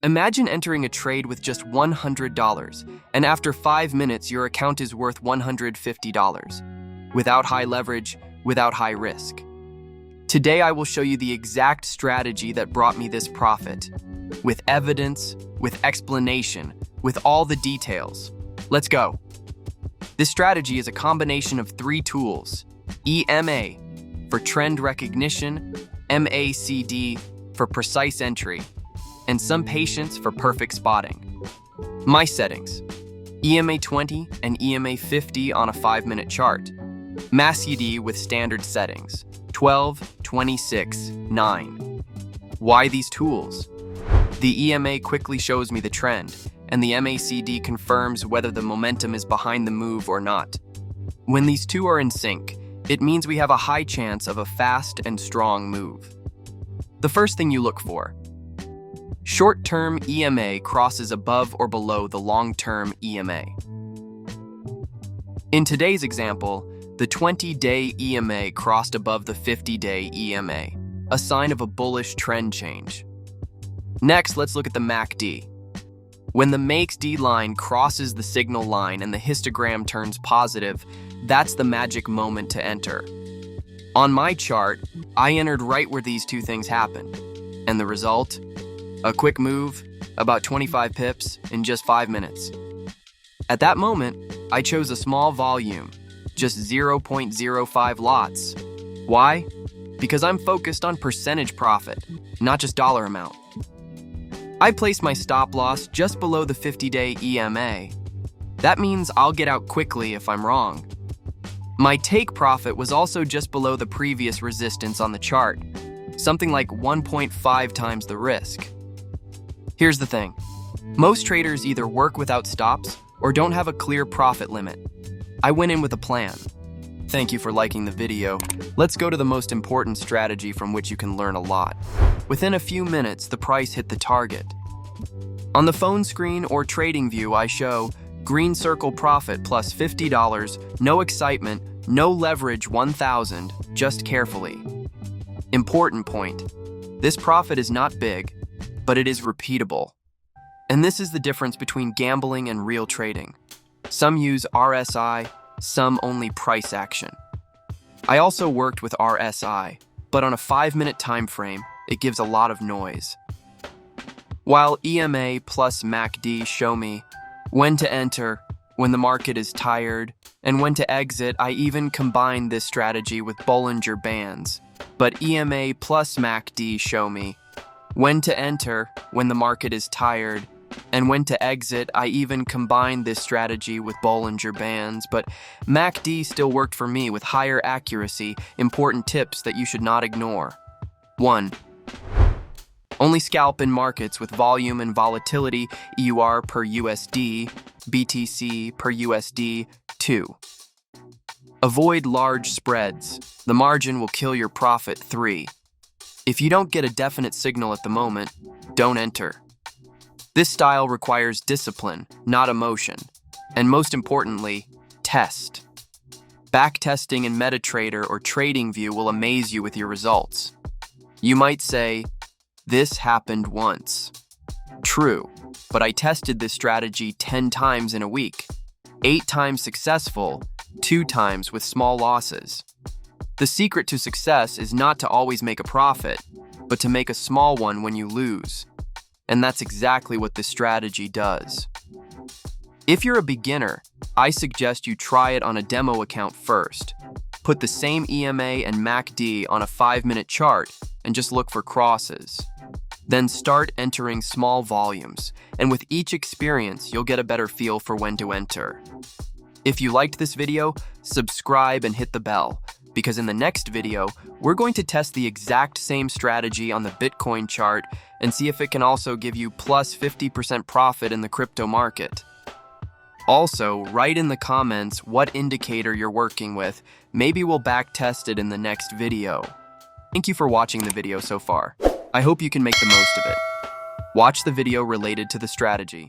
Imagine entering a trade with just $100, and after 5 minutes, your account is worth $150. Without high leverage, without high risk. Today, I will show you the exact strategy that brought me this profit. With evidence, with explanation, with all the details. Let's go. This strategy is a combination of 3 tools: EMA for trend recognition, MACD for precise entry, and some patience for perfect spotting. My settings: EMA 20 and EMA 50 on a 5-minute chart. MACD with standard settings, 12, 26, 9. Why these tools? The EMA quickly shows me the trend, and the MACD confirms whether the momentum is behind the move or not. When these two are in sync, it means we have a high chance of a fast and strong move. The first thing you look for: short-term EMA crosses above or below the long-term EMA. In today's example, the 20-day EMA crossed above the 50-day EMA, a sign of a bullish trend change. Next, let's look at the MACD. When the MACD line crosses the signal line and the histogram turns positive, that's the magic moment to enter. On my chart, I entered right where these two things happened. And the result? A quick move, about 25 pips, in just 5 minutes. At that moment, I chose a small volume, just 0.05 lots. Why? Because I'm focused on percentage profit, not just dollar amount. I placed my stop loss just below the 50-day EMA. That means I'll get out quickly if I'm wrong. My take profit was also just below the previous resistance on the chart, something like 1.5 times the risk. Here's the thing. Most traders either work without stops or don't have a clear profit limit. I went in with a plan. Thank you for liking the video. Let's go to the most important strategy from which you can learn a lot. Within a few minutes, the price hit the target. On the phone screen or trading view, I show green circle profit plus $50, no excitement, no leverage 1,000, just carefully. Important point. This profit is not big, but it is repeatable. And this is the difference between gambling and real trading. Some use RSI, some only price action. I also worked with RSI, but on a 5-minute time frame, it gives a lot of noise. While EMA plus MACD show me when to enter, when the market is tired, and when to exit, I even combine this strategy with Bollinger Bands. But EMA plus MACD show me when to enter, when the market is tired, and when to exit. I even combine this strategy with Bollinger Bands, but MACD still worked for me with higher accuracy. Important tips that you should not ignore. 1. Only scalp in markets with volume and volatility, EUR per USD, BTC per USD. 2. Avoid large spreads. The margin will kill your profit. 3. If you don't get a definite signal at the moment, don't enter. This style requires discipline, not emotion. And most importantly, test. Backtesting in MetaTrader or TradingView will amaze you with your results. You might say, "This happened once." True, but I tested this strategy 10 times in a week. 8 times successful, 2 times with small losses. The secret to success is not to always make a profit, but to make a small one when you lose. And that's exactly what this strategy does. If you're a beginner, I suggest you try it on a demo account first. Put the same EMA and MACD on a 5-minute chart and just look for crosses. Then start entering small volumes, and with each experience, you'll get a better feel for when to enter. If you liked this video, subscribe and hit the bell, because in the next video, we're going to test the exact same strategy on the Bitcoin chart and see if it can also give you plus 50% profit in the crypto market. Also, write in the comments what indicator you're working with. Maybe we'll backtest it in the next video. Thank you for watching the video so far. I hope you can make the most of it. Watch the video related to the strategy.